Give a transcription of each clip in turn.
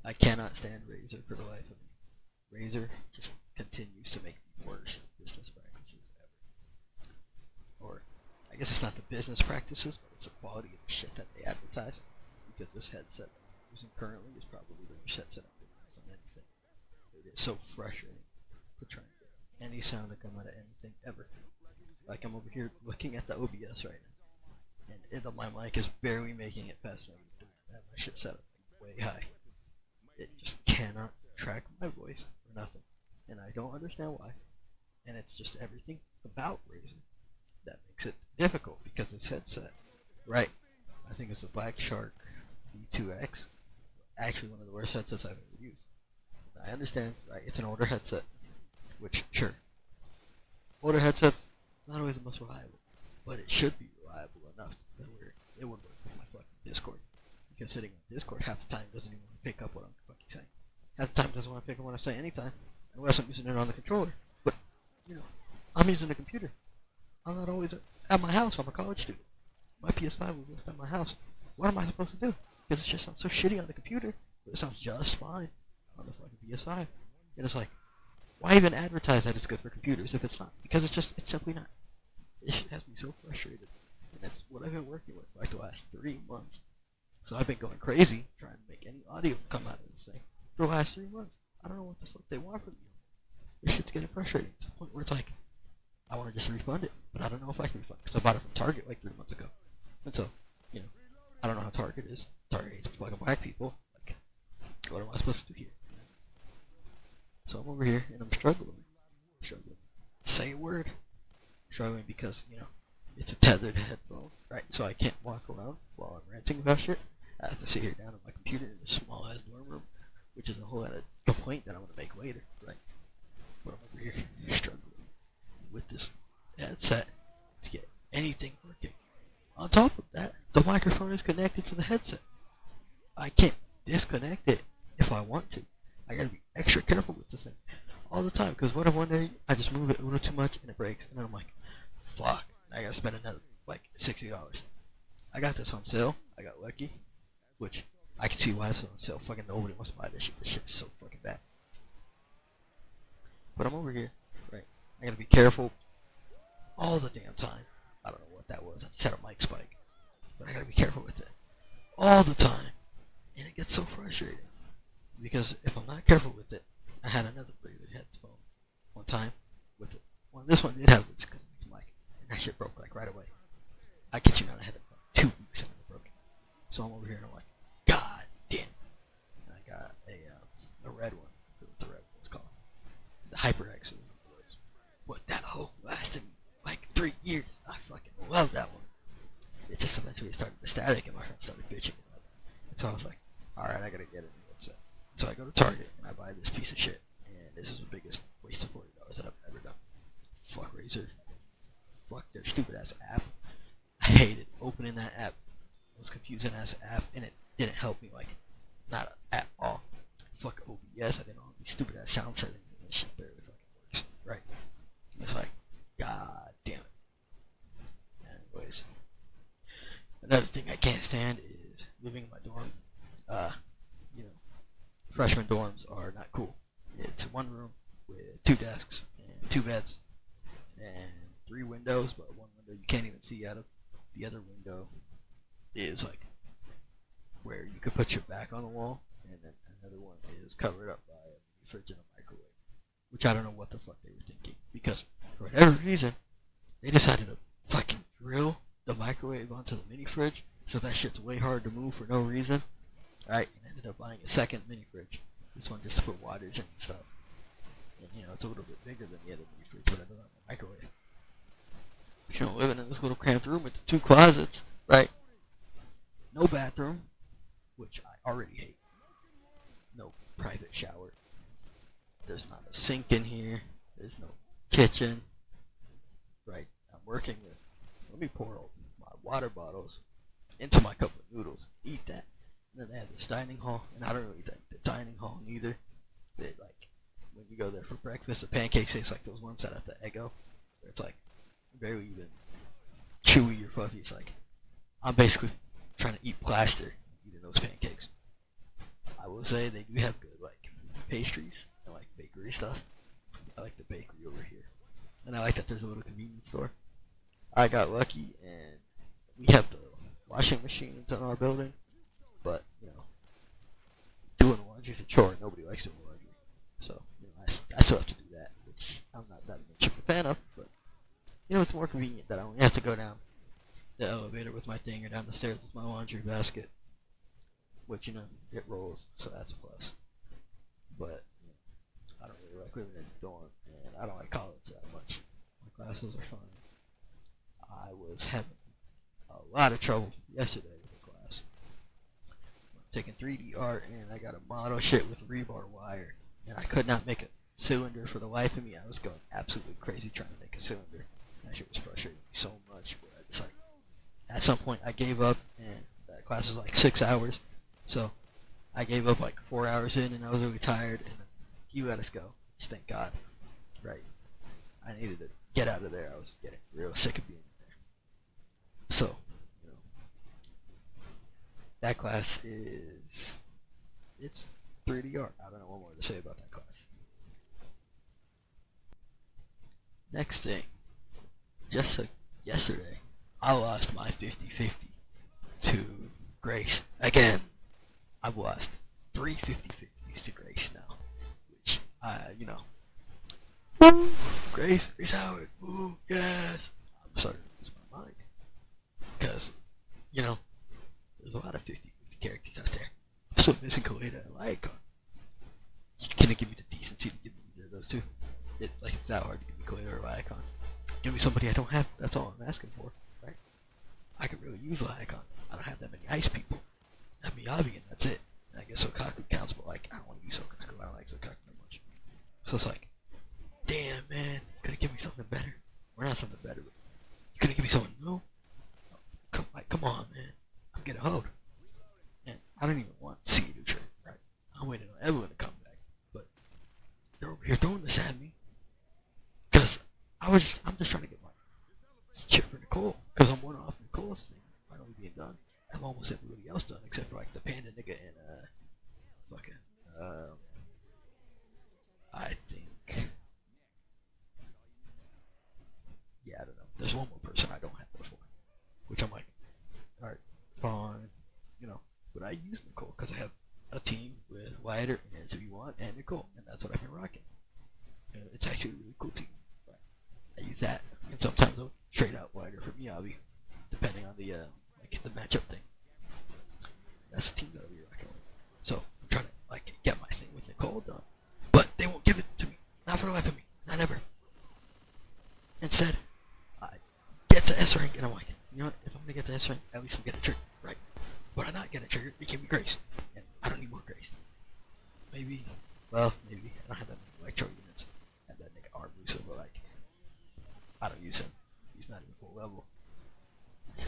I cannot stand Razer for the life of me. Razer just continues to make the worst business practices ever. Or, I guess it's not the business practices, but it's the quality of the shit that they advertise. Because this headset that I'm using currently is probably the worst headset I've ever used on anything. It is so frustrating to try and get any sound to come out of anything ever. Like I'm over here looking at the OBS right now, and my mic is barely making it past -3. I have my shit set up way high. It just cannot track my voice for nothing, and I don't understand why. And it's just everything about Razer that makes it difficult because this headset, right? I think it's a Black Shark V2X, actually one of the worst headsets I've ever used. I understand, right? It's an older headset, which sure, older headsets not always the most reliable, but it should be reliable enough that where it would work with my fucking Discord. Because sitting on Discord half the time doesn't even want to pick up what I'm fucking saying. Half the time doesn't want to pick up what I say anytime, unless I'm using it on the controller. But I'm using a computer. I'm not always at my house. I'm a college student. My PS5 was left at my house. What am I supposed to do? Because it just sounds so shitty on the computer, but it sounds just fine on the fucking PS5. And it's like, why even advertise that it's good for computers if it's not? Because it's simply not. It shit has me so frustrated. And that's what I've been working with for like the last 3 months. So I've been going crazy trying to make any audio come out of this thing for the last 3 months. I don't know what the fuck they want from me. This shit's getting frustrating to the point where it's like, I want to just refund it, but I don't know if I can refund it because I bought it from Target like 3 months ago. And so, I don't know how Target is. Target hates fucking black people. Like, what am I supposed to do here? So I'm over here and I'm struggling. Say a word. Struggling because, it's a tethered headphone, right? So I can't walk around while I'm ranting about shit. I have to sit here down on my computer in a small ass dorm room, which is a whole other complaint that I'm gonna make later, right? But I'm over here struggling with this headset to get anything working. On top of that, the microphone is connected to the headset. I can't disconnect it if I want to. I gotta be extra careful with this thing all the time, because what if one day I just move it a little too much and it breaks, and then I'm like, fuck, I gotta spend another like $60. I got this on sale. I got lucky, which I can see why it's on sale. Fucking nobody wants to buy this shit. This shit is so fucking bad. But I'm over here, right? I gotta be careful all the damn time. I don't know what that was. I just had a mic spike, but I gotta be careful with it all the time, and it gets so frustrating because if I'm not careful with it, I had another pretty good headphone one time with it. Well, this one did have a disconnected mic, and that shit broke like right away. I kid you not, I had it for like 2 weeks and it broke. So I'm over here and I'm like, God damn. And I got a red one. I forget what the red one was called. The HyperX was. But that hoe lasted me like 3 years. I fucking love that one. It just eventually started to static and my friend started bitching about it. And so I was like, alright, I gotta get a new headset. So I go to Target and I buy this piece of shit. And this is the biggest waste of $40 that I've ever done. Fuck Razer. Fuck their stupid ass app. I hated opening that app. It was confusing ass app and it didn't help me like not at all. Fuck OBS. I didn't know all these stupid ass sound settings and this shit barely fucking works. Right? It's like, god damn it. Anyways. Another thing I can't stand is living in my dorm. Freshman dorms are not cool. It's one room with 2 desks and 2 beds and 3 windows, but one window you can't even see out of. The other window is like where you could put your back on the wall, and then another one is covered up by a mini fridge and a microwave, which I don't know what the fuck they were thinking, because for whatever reason they decided to fucking drill the microwave onto the mini fridge, so that shit's way hard to move for no reason. Right, and ended up buying a second mini fridge. This one just to put waters in and stuff. And it's a little bit bigger than the other mini fridge, but I don't have a microwave. But living in this little cramped room with 2 closets, right? No bathroom, which I already hate. No private shower. There's not a sink in here. There's no kitchen. Right, I'm working with, let me pour my water bottles into my cup of noodles. Eat that. And then they have this dining hall, and I don't really like the dining hall neither. They like, when you go there for breakfast, the pancakes taste like those ones out at the Eggo. Where it's like, barely even chewy or fluffy. It's like, I'm basically trying to eat plaster eating those pancakes. I I will say they do have good like pastries and like bakery stuff. I like the bakery over here, and I like that there's a little convenience store. I got lucky, and we have the washing machines in our building, but doing laundry is a chore. Nobody likes doing laundry, so I still have to do that, which I'm not that much of a fan of. But it's more convenient that I only have to go down the elevator with my thing or down the stairs with my laundry basket, which it rolls, so that's a plus. But I don't really like living in a dorm, and I don't like college that much. My classes are fun. I was having a lot of trouble yesterday with a class. I'm taking 3D art, and I got a model shit with rebar wire, and I could not make a cylinder for the life of me. I was going absolutely crazy trying to make a cylinder. That shit was frustrating me so much. But I just at some point I gave up, and that class was like 6 hours, so I gave up like 4 hours in, and I was really tired, and he let us go. Just thank God. Right. I needed to get out of there. I was getting real sick of being in there. So, that class it's 3D art. I don't know what more to say about that class. Next thing, just like yesterday, I lost my 50-50 to Grace. Again, I've lost 3 50-50s to Grace now. Which, Grace Howard, ooh, yes. I'm starting to lose my mind. Because, there's a lot of 50-50 characters out there. I'm still missing Kaleda and Lyacon. Can it give me the decency to give me either of those two? It's that hard to give me Kaleda or Lyacon. Give me somebody I don't have. That's all I'm asking for, right? I could really use Lyacon. I don't have that many ice people. I have Miyabi, and that's it. And I guess Sokaku counts, but I don't want to use Sokaku. I don't like Sokaku that much. So it's like, damn, man, you could've given me something better. Or not something better, but you could've given me something new. Come on, man. I'm getting hold. And I don't even want to see you do trick, right? I'm waiting on everyone to come back, but they're over here throwing this at me. Cause I'm just trying to get my chip for Nicole. Cause I'm one off Nicole's thing finally being done. I've almost everybody else done except for like the panda nigga and I think, yeah, I don't know. There's one more person I don't have before, which I'm like, all right, fine, But I use Nicole because I have a team with Lighter and 2U1 and Nicole, and that's what I've been rocking. And it's actually a really cool team. But I use that, and sometimes I'll trade out Lighter for Miyabi, depending on the the matchup thing. That's the team that I'll be rocking with. So I'm trying to get my thing with Nicole done, but they won't give it to me. Not for the life of me. Not ever. Instead, I get to S rank, and I'm like, you know what? If I'm gonna get to S rank, at least I'm gonna get a trigger, right? But I'm not getting a trigger. They give me Grace, and I don't need more Grace. Maybe I don't have that many Electro units. I have that nigga Arbusa, but I don't use him. He's not even full level.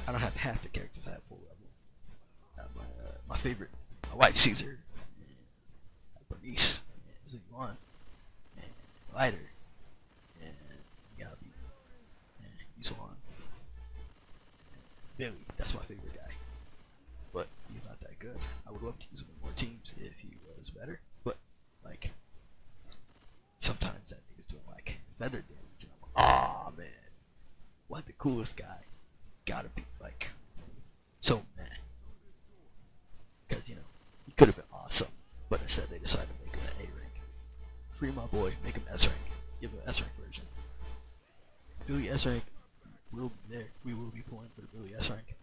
I don't have half the characters I have full level. I have my favorite, my wife Caesar, and Bernice, and Zuan, and Lighter, and Miyabi, and Yusuan, and Billy. That's my favorite guy. But he's not that good. I would love to use him in more teams if he was better. But sometimes that nigga's doing feather damage, and I'm like, aw man, what the coolest guy? Gotta be so meh. Because he could have been awesome, but instead they decided to make him an A rank. Free my boy, make him S rank. Give him an S rank version. Billy S rank will be there. We will be pulling for the Billy S rank.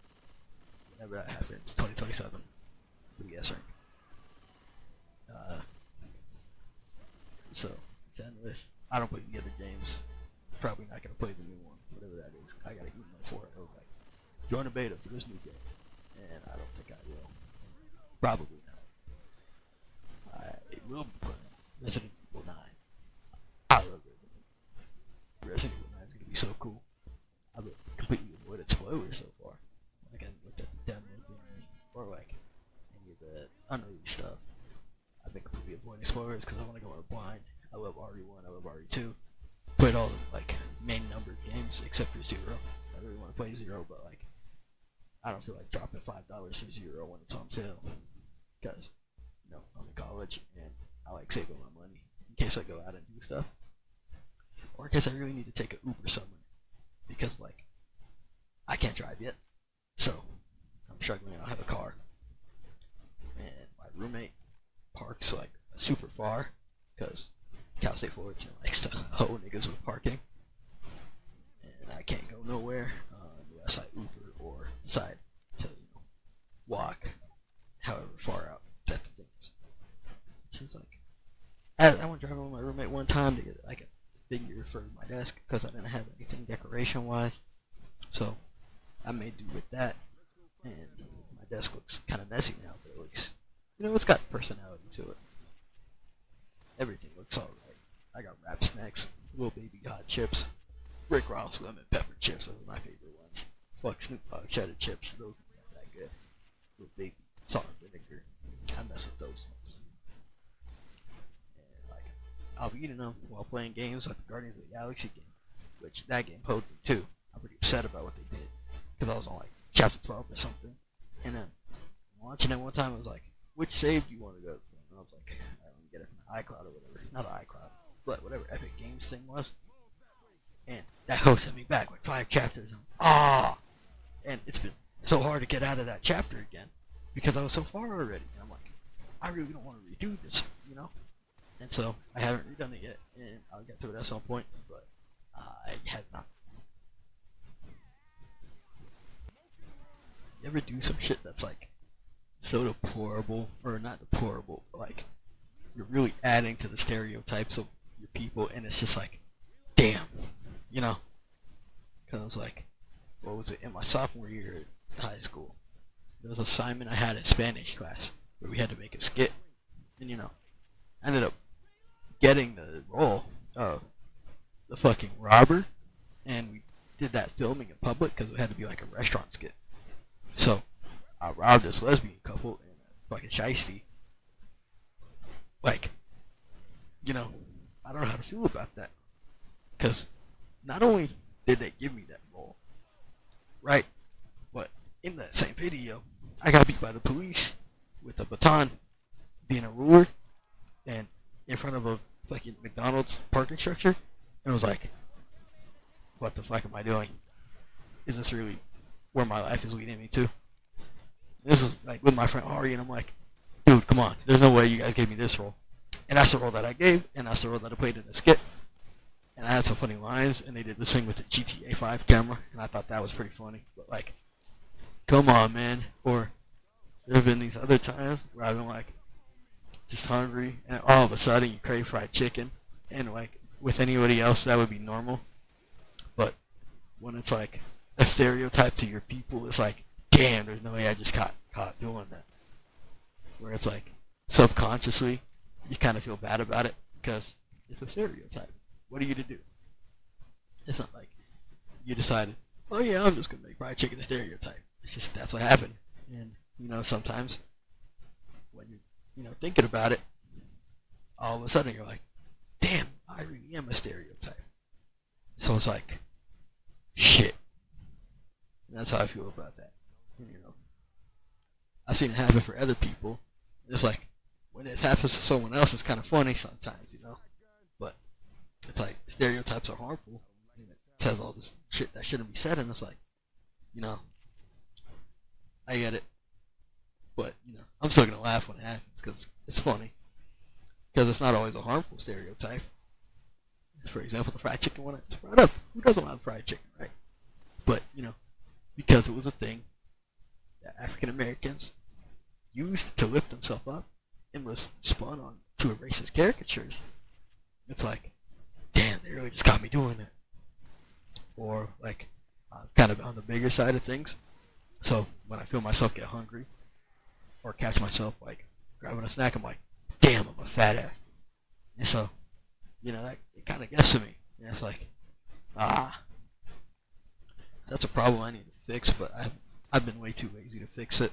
Whenever that happens, 2027. Billy S rank. So, then with, I don't play the other games. Probably not gonna play the new one, whatever that is. I gotta email for it. I was like, join a beta for this new game, and I don't think I will. Probably not. I will be playing Resident Evil 9. I love Resident Evil. Resident Evil 9 is gonna be so cool. I've completely avoided spoilers so far. I haven't looked at the demo thing or any of the unreleased stuff. I've been completely avoiding spoilers because I want to go in blind. I love RE1. I love RE2. Played all the main numbered games except for Zero. I really want to play Zero, but I don't feel like dropping $5 for Zero when it's on sale. Because I'm I like saving my money in case I go out and do stuff, or in case I really need to take an Uber somewhere because like I can't drive yet, so I'm struggling. I don't have a car, and my roommate parks like super far because Cal State Fullerton likes to hoe niggas with parking, and I can't go nowhere unless I Uber or decide to walk, however far out that the thing is. Which is like, I went driving with my roommate one time to get like a figure for my desk because I didn't have anything decoration wise, so I made do with that, and my desk looks kind of messy now, but it looks, it's got personality to it. Everything looks alright. I got wrap snacks, little baby hot chips, Rick Ross lemon pepper chips. Those are my favorite ones. Fuck Snoop Dogg cheddar chips. Those aren't that good. Little baby salt and vinegar. I mess with those ones. And like, I'll be eating them while playing games like the Guardians of the Galaxy game, which that game poked me too. I'm pretty upset about what they did because I was on like chapter 12 or something, and then watching it one time, I was like, "Which save do you want to go to?" And I was like, "I don't get it from the iCloud or whatever, not the iCloud, but whatever Epic Games thing was." And that host sent me back like 5 chapters. And it's been so hard to get out of that chapter again because I was so far already. And I'm like, I really don't want to redo this, And so I haven't redone it yet, and I'll get to it at some point, but I have not. You ever do some shit that's like so deplorable, or not deplorable, but like you're really adding to the stereotypes of your people, and it's just like, damn, Because I was like, what was it, in my sophomore year at high school, there was an assignment I had in Spanish class where we had to make a skit, and I ended up getting the role of the fucking robber, and we did that filming in public because it had to be like a restaurant skit. So I robbed this lesbian couple in a fucking shiesty. Like, I don't know how to feel about that. Because not only did they give me that role, right, but in that same video, I got beat by the police with a baton being a ruler and in front of a fucking McDonald's parking structure. And it was like, what the fuck am I doing? Is this really where my life is leading me to? This is like with my friend Ari, and I'm like, dude, come on. There's no way you guys gave me this role. And that's the role that I gave, and that's the role that I played in the skit. And I had some funny lines, and they did this thing with the GTA 5 camera, and I thought that was pretty funny. But like, come on, man. Or there have been these other times where I've been like, just hungry, and all of a sudden you crave fried chicken, and like with anybody else that would be normal. But when it's like a stereotype to your people, it's like, damn, there's no way I just caught doing that. Where it's like, subconsciously, you kind of feel bad about it because it's a stereotype. What are you to do? It's not like you decided, oh yeah, I'm just going to make fried chicken a stereotype. It's just, that's what happened. And, sometimes when you're, thinking about it, all of a sudden you're like, damn, I really am a stereotype. So it's like, shit. And that's how I feel about that. And, I've seen it happen for other people. It's like, when it happens to someone else, it's kind of funny sometimes, But it's like, stereotypes are harmful. And it says all this shit that shouldn't be said, and it's like, I get it. But, I'm still going to laugh when it happens because it's funny. Because it's not always a harmful stereotype. For example, the fried chicken one I just brought up. Who doesn't love fried chicken, right? But, because it was a thing that African Americans used to lift themselves up and was spun on to a racist caricatures, it's like, damn, they really just got me doing it. Or like, kind of on the bigger side of things. So when I feel myself get hungry or catch myself like grabbing a snack, I'm like, damn, I'm a fat ass. And so, that it kind of gets to me. And it's like, that's a problem I need to fix, but I've been way too lazy to fix it,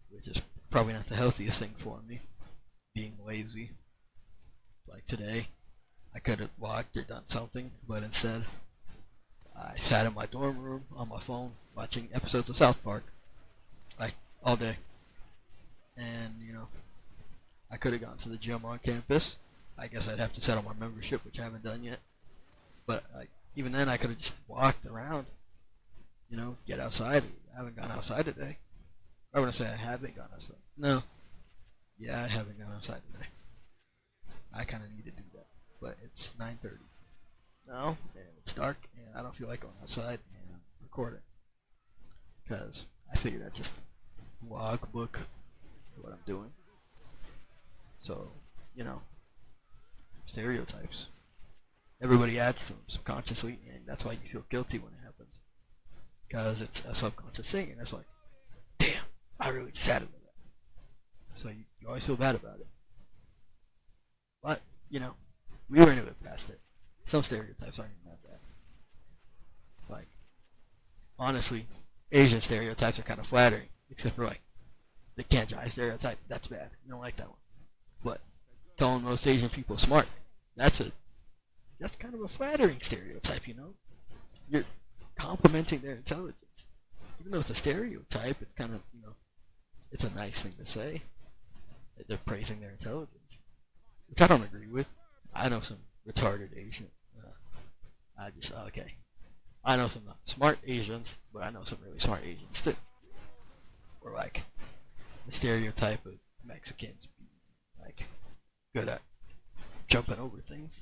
which is probably not the healthiest thing for me, being lazy. Like today, I could have walked or done something, but instead, I sat in my dorm room on my phone watching episodes of South Park, like all day. And, I could have gone to the gym on campus. I guess I'd have to settle my membership, which I haven't done yet. But like, even then, I could have just walked around, get outside. I haven't gone outside today. I wouldn't say I haven't gone outside. No. Yeah, I haven't gone outside today. I kind of need to do that. But it's 9:30 now, and it's dark, and I don't feel like going outside and recording. Because I figured I'd just log book what I'm doing. So, stereotypes. Everybody adds to them subconsciously, and that's why you feel guilty when it happens. Because it's a subconscious thing, and it's like, damn, I really just added to that. So you always feel bad about it. But, we were into it past it. Some stereotypes aren't even that bad. Like, honestly, Asian stereotypes are kind of flattering, except for like the can't drive stereotype. That's bad. You don't like that one. But calling most Asian people smart, that's kind of a flattering stereotype. You're complimenting their intelligence. Even though it's a stereotype, it's kind of it's a nice thing to say. They're praising their intelligence, which I don't agree with. I know some retarded Asian. I know some not smart Asians, but I know some really smart Asians too. Or like the stereotype of Mexicans being like good at jumping over things.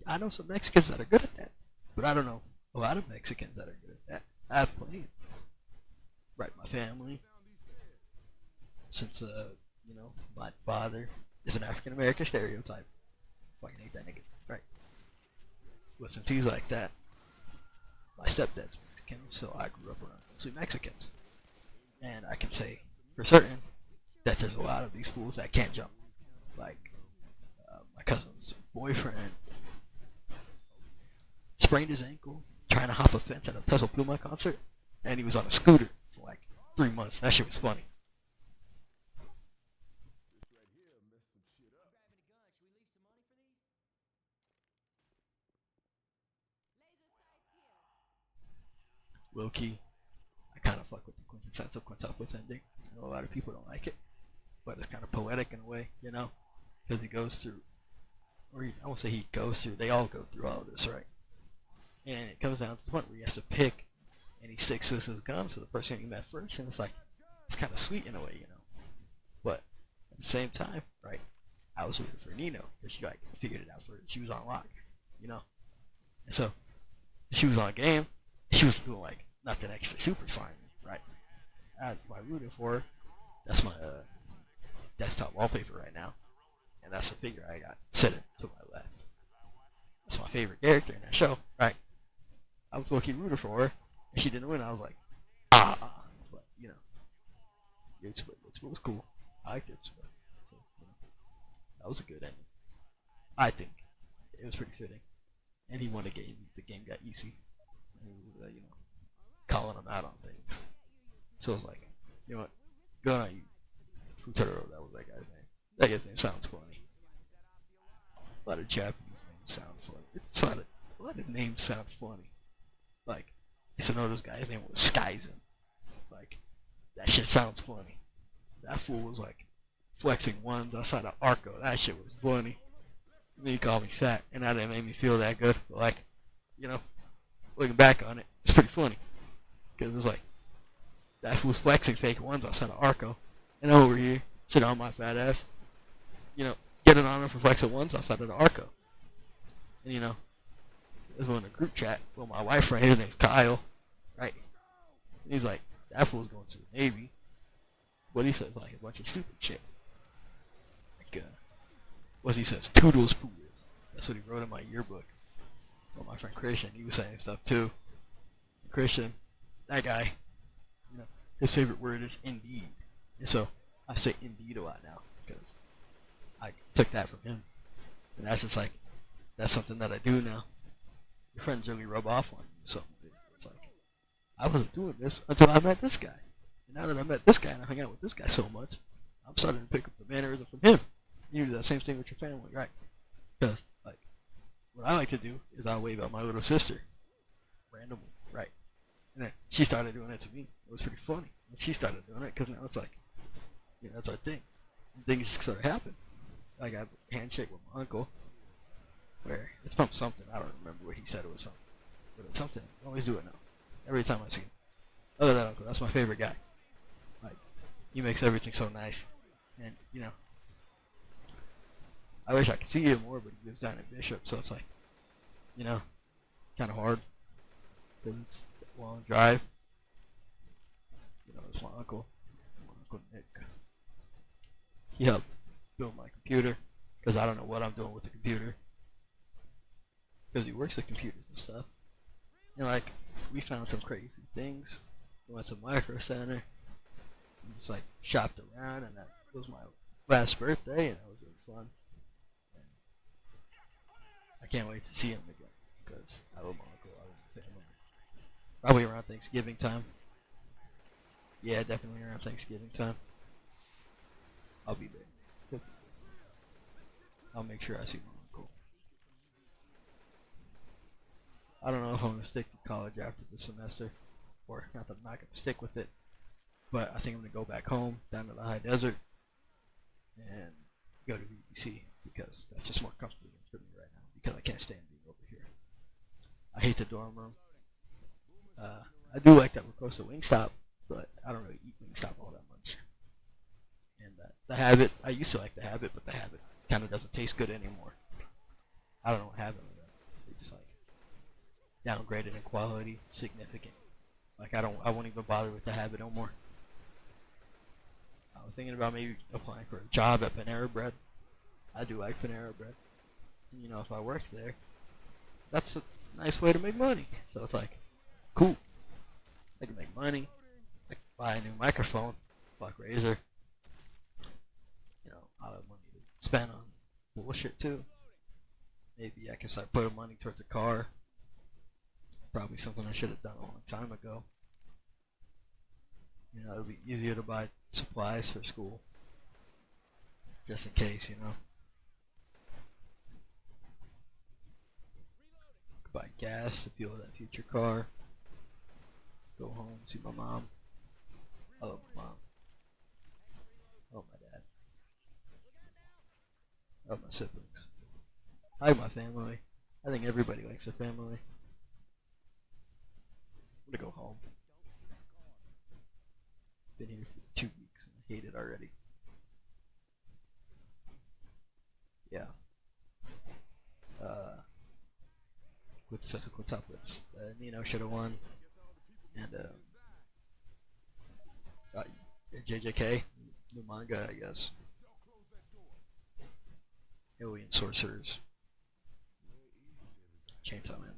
I know some Mexicans that are good at that, but I don't know a lot of Mexicans that are good at that. I have plenty. Right, my family. Since my father is an African American stereotype. Fucking hate that nigga. Right. But since he's like that, my stepdad's Mexican, so I grew up around mostly Mexicans. And I can say for certain that there's a lot of these fools that can't jump. Like, my cousin's boyfriend sprained his ankle trying to hop a fence at a Peso Pluma concert, and he was on a scooter for like 3 months. That shit was funny. Low key, I kind of fuck with the quintessential quintuplets ending. I know a lot of people don't like it, but it's kind of poetic in a way, because he goes through, I won't say he goes through, they all go through all of this, right? And it comes down to the point where he has to pick, and he sticks to his guns to the person he met first, and it's like, it's kind of sweet in a way, But at the same time, right, I was rooting for Nino, because she figured it out for her. She was on lock, And so, she was on game. She was doing like nothing extra super fine, right? I rooted for her. That's my desktop wallpaper right now, and that's the figure I got sitting to my left. That's my favorite character in that show, right? I was lucky rooter for her, and she didn't win. I was like, but Yates Split was cool. I liked it. So, that was a good ending. I think it was pretty fitting, and he won the game. The game got easy. Calling him out on things. So it's like, what? Good on you. Futuro, that was that guy's name. That guy's name sounds funny. A lot of Japanese names sound funny. A lot of names sound funny. Like, I used to know this guy's name was Skyzen. Like, that shit sounds funny. That fool was like flexing ones outside of Arco. That shit was funny. And then he called me fat, and that didn't make me feel that good. But like, looking back on it, it's pretty funny. Because it was like, that fool's flexing fake ones outside of Arco. And over here, sitting on my fat ass, getting on him for flexing ones outside of the Arco. And there's one in a group chat with my wife friend, his name's Kyle, right? And he's like, that fool's going to the Navy. What he says, like, a bunch of stupid shit. Like, what he says, toodles poodles. That's what he wrote in my yearbook. Well, my friend Christian, he was saying stuff too. Christian, that guy, his favorite word is indeed. And so I say indeed a lot now because I took that from him. And that's just like, that's something that I do now. Your friends really rub off on you or something. It's like, I wasn't doing this until I met this guy. And now that I met this guy and I hang out with this guy so much, I'm starting to pick up the mannerism from him. You do that same thing with your family, right? Because, like, what I like to do is I'll wave at my little sister randomly, right? And then she started doing it to me. It was pretty funny when she started doing it because now it's like, that's our thing. And things sort of happen. Like I have a handshake with my uncle, where it's from something. I don't remember what he said it was from, but it's something. I always do it now. Every time I see him. Other than uncle, that's my favorite guy. Like he makes everything so nice, and I wish I could see him more, but he lives down in Bishop, so it's like, kind of hard. Cause it's a long drive. It's my uncle Nick. He helped build my computer, because I don't know what I'm doing with the computer. Because he works with computers and stuff. And we found some crazy things. We went to Micro Center. And just shopped around, and that was my last birthday, and that was really fun. And I can't wait to see him again, because I love my uncle, I love my family. Probably around Thanksgiving time. Yeah, definitely around Thanksgiving time. I'll be there. I'll make sure I see my uncle. I don't know if I'm going to stick to college after the semester, or not that I'm not going to stick with it, but I think I'm going to go back home, down to the high desert, and go to BBC, because that's just more comfortable for me right now, because I can't stand being over here. I hate the dorm room. I do like that we're close to Wingstop, but I don't really eat Wingstop all that much. And the Habit, I used to like the Habit, but the Habit kind of doesn't taste good anymore. I don't know what happened with that. They just downgraded in quality, significant. I won't even bother with the Habit no more. I was thinking about maybe applying for a job at Panera Bread. I do like Panera Bread. And if I work there, that's a nice way to make money. So it's cool. I can make money. I can buy a new microphone. Fuck Razer. I'll have money to spend on bullshit too. Maybe I can start putting money towards a car. Probably something I should have done a long time ago. It'll be easier to buy supplies for school. Just in case, Could buy gas to fuel that future car. Go home, see my mom. I love my mom. I love my dad. I love my siblings. I like my family. I think everybody likes their family. I'm gonna go home. Been here for 2 weeks and I hate it already. Yeah. What's up? Nino should have won. And JJK, new manga, I guess. Alien Sorcerers. Chainsaw Man.